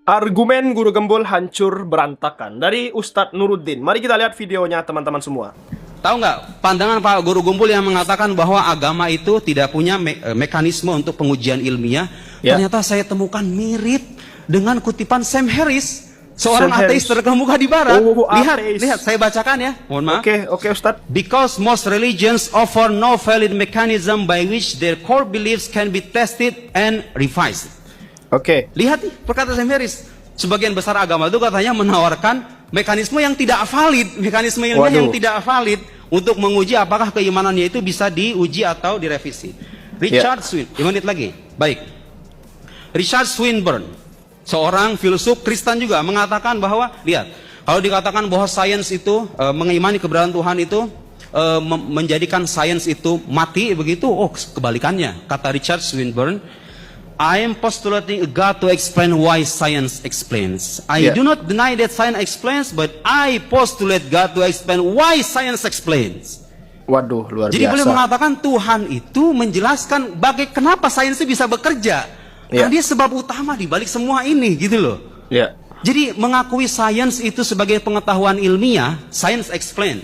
Argumen Guru Gembul hancur berantakan dari Ustadz Nuruddin. Mari kita lihat videonya teman-teman semua. Tahu nggak pandangan Pak Guru Gembul yang mengatakan bahwa agama itu tidak punya mekanisme untuk pengujian ilmiah? Ya. Ternyata saya temukan mirip dengan kutipan Sam Harris, seorang ateis terkemuka di Barat. Lihat, saya bacakan ya. Mohon maaf. Oke, Ustadz. Because most religions offer no valid mechanism by which their core beliefs can be tested and revised. Lihat nih perkataan Sam Harris. Sebagian besar agama itu katanya menawarkan mekanisme yang tidak valid, mekanisme ilmiah yang tidak valid untuk menguji apakah keimanannya itu bisa diuji atau direvisi. Richard Swinburne, seorang filsuf Kristen juga mengatakan bahwa, lihat, kalau dikatakan bahwa sains itu mengimani keberadaan Tuhan itu menjadikan sains itu mati begitu, kebalikannya. Kata Richard Swinburne, I am postulating a God to explain why science explains. I do not deny that science explains, but I postulate God to explain why science explains. Waduh, luar biasa. Jadi beliau mengatakan Tuhan itu menjelaskan kenapa sains itu bisa bekerja. Karena dia sebab utama di balik semua ini, gitu loh. Jadi mengakui sains itu sebagai pengetahuan ilmiah, science explain.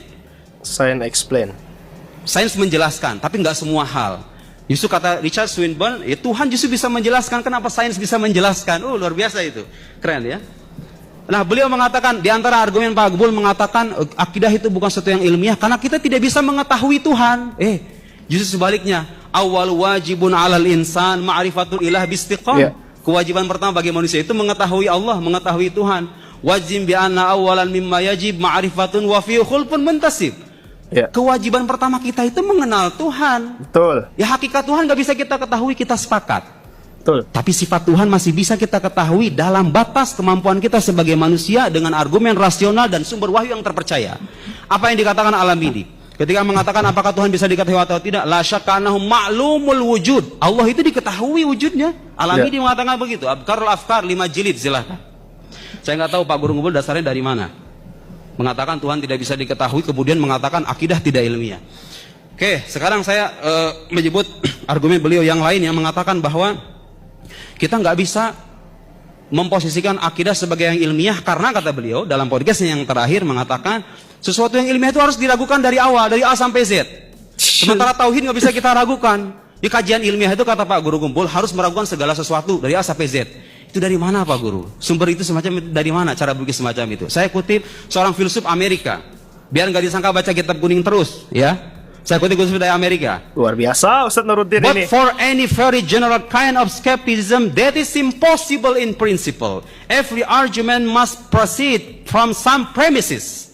Sains menjelaskan, tapi nggak semua hal. Justru kata Richard Swinburne, Tuhan justru bisa menjelaskan kenapa sains bisa menjelaskan. Luar biasa itu. Keren ya. Nah, beliau mengatakan, di antara argumen Pak Gembul mengatakan akidah itu bukan sesuatu yang ilmiah karena kita tidak bisa mengetahui Tuhan. Justru sebaliknya. Awal wajibun alal insan ma'rifatul ilah bistiqam. Kewajiban pertama bagi manusia itu mengetahui Allah, mengetahui Tuhan. Wajib bi anna awalan mimma yajib ma'rifatun wa fi khulfun muntasib. Kewajiban pertama kita itu mengenal Tuhan. Betul. Ya, hakikat Tuhan nggak bisa kita ketahui, kita sepakat. Betul. Tapi sifat Tuhan masih bisa kita ketahui dalam batas kemampuan kita sebagai manusia dengan argumen rasional dan sumber wahyu yang terpercaya. Apa yang dikatakan Al-Amidi ketika mengatakan apakah Tuhan bisa diketahui atau tidak? La syakka annahu ma'lumul wujud. Allah itu diketahui wujudnya. Al-Amidi mengatakan begitu. Abkarul Afkar 5 jilid, silahkan. Saya nggak tahu Pak Guru Gembul dasarnya dari mana. Mengatakan Tuhan tidak bisa diketahui, kemudian mengatakan akidah tidak ilmiah. Sekarang saya menyebut argumen beliau yang lain yang mengatakan bahwa kita nggak bisa memposisikan akidah sebagai yang ilmiah karena kata beliau dalam podcastnya yang terakhir mengatakan sesuatu yang ilmiah itu harus diragukan dari awal, dari A sampai Z. Sementara tauhid nggak bisa kita ragukan. Di kajian ilmiah itu kata Pak Guru Gembul harus meragukan segala sesuatu dari A sampai Z. Itu dari mana Pak Guru? Sumber itu semacam itu dari mana? Cara berpikir semacam itu. Saya kutip seorang filsuf Amerika. Biar nggak disangka baca kitab kuning terus, ya. Saya kutip filsuf dari Amerika. Luar biasa Ustadz Nuruddin ini. But for any very general kind of skepticism, that is impossible in principle. Every argument must proceed from some premises.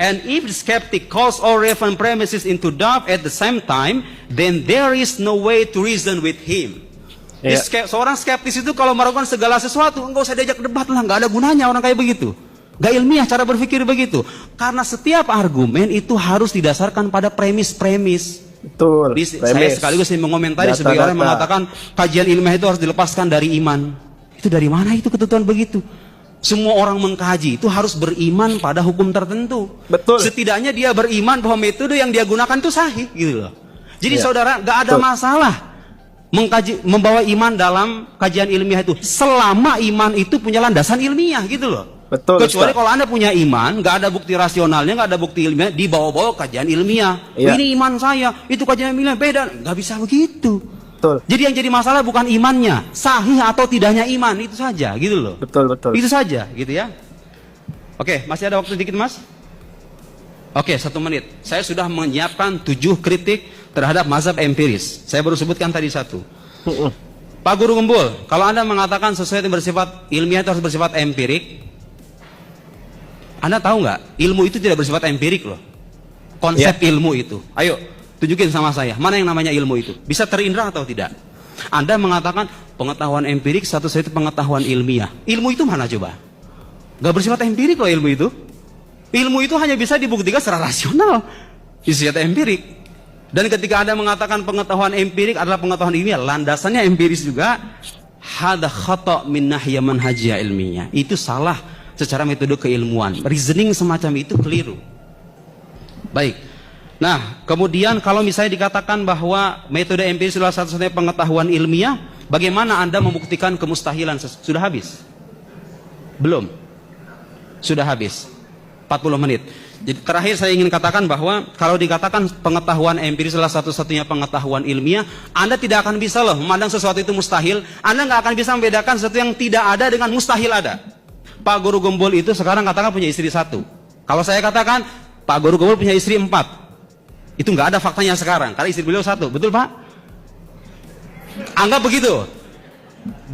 And if the skeptic calls all relevant premises into doubt at the same time, then there is no way to reason with him. Seorang skeptis itu kalau meragukan segala sesuatu, enggak usah diajak debat lah, nggak ada gunanya orang kayak begitu. Nggak ilmiah cara berpikir begitu. Karena setiap argumen itu harus didasarkan pada premis-premis. Betul. Saya sekaligus mengomentari sebagai orang yang mengatakan kajian ilmiah itu harus dilepaskan dari iman. Itu dari mana itu ketentuan begitu? Semua orang mengkaji itu harus beriman pada hukum tertentu. Betul. Setidaknya dia beriman bahwa metode yang dia gunakan itu sahih, gitu loh. Jadi saudara, nggak ada masalah membawa iman dalam kajian ilmiah itu selama iman itu punya landasan ilmiah, gitu loh. Betul. Kecuali kalau Anda punya iman, nggak ada bukti rasionalnya, nggak ada bukti ilmiah, dibawa-bawa kajian ilmiah. Ini iman saya, itu kajian ilmiah beda, nggak bisa begitu. Betul. Jadi yang jadi masalah bukan imannya, sahih atau tidaknya iman, itu saja, gitu loh. Betul. Itu saja, gitu ya. Oke, masih ada waktu dikit, Mas? Oke, 1 menit. Saya sudah menyiapkan 7 kritik terhadap mazhab empiris. Saya baru sebutkan tadi 1. Pak Guru Gembul, kalau Anda mengatakan sesuatu yang bersifat ilmiah itu harus bersifat empirik, Anda tahu nggak? Ilmu itu tidak bersifat empirik loh. Konsep ilmu itu. Ayo, tunjukin sama saya. Mana yang namanya ilmu itu? Bisa terindra atau tidak? Anda mengatakan pengetahuan empirik satu-satu pengetahuan ilmiah. Ilmu itu mana coba? Nggak bersifat empirik loh ilmu itu. Ilmu itu hanya bisa dibuktikan secara rasional. Bersifat empirik. Dan ketika Anda mengatakan pengetahuan empirik adalah pengetahuan ilmiah, landasannya empiris juga, hada khata' min nahya manhajiyah ilmiah. Itu salah secara metode keilmuan. Reasoning semacam itu keliru. Baik. Nah, kemudian kalau misalnya dikatakan bahwa metode empiris adalah satu-satunya pengetahuan ilmiah, bagaimana Anda membuktikan kemustahilan? Sudah habis. Belum. Sudah habis. 40 menit. Jadi terakhir saya ingin katakan bahwa kalau dikatakan pengetahuan empiris adalah satu-satunya pengetahuan ilmiah, Anda tidak akan bisa loh memandang sesuatu itu mustahil. Anda nggak akan bisa membedakan sesuatu yang tidak ada dengan mustahil ada. Pak Guru Gembul itu sekarang katakan punya istri 1. Kalau saya katakan Pak Guru Gembul punya istri 4, itu nggak ada faktanya sekarang karena istri beliau 1, betul Pak? Anggap begitu.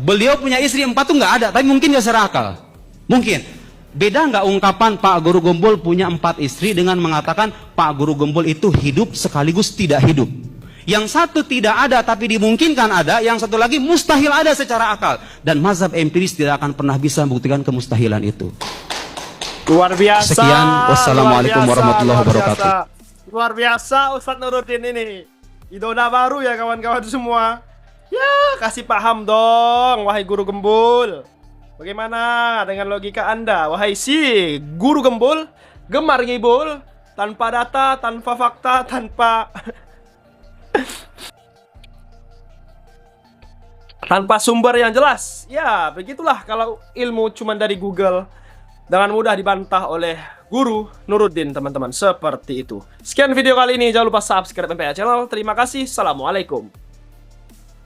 Beliau punya istri 4 tuh nggak ada, tapi mungkin nggak secara akal. Mungkin. Beda nggak ungkapan Pak Guru Gembul punya 4 istri dengan mengatakan Pak Guru Gembul itu hidup sekaligus tidak hidup. Yang satu tidak ada tapi dimungkinkan ada, yang satu lagi mustahil ada secara akal. Dan mazhab empiris tidak akan pernah bisa membuktikan kemustahilan itu. Luar biasa. Sekian, wassalamualaikum warahmatullahi wabarakatuh. Luar biasa Ustadz Nuruddin ini. Idola baru ya kawan-kawan semua. Ya, kasih paham dong, wahai Guru Gembul. Bagaimana dengan logika Anda, wahai si Guru Gembul, gemar ngibul, tanpa data, tanpa fakta, tanpa sumber yang jelas. Ya, begitulah kalau ilmu cuma dari Google, dengan mudah dibantah oleh Guru Nuruddin, teman-teman. Seperti itu. Sekian video kali ini, jangan lupa subscribe MPA Channel. Terima kasih, assalamualaikum.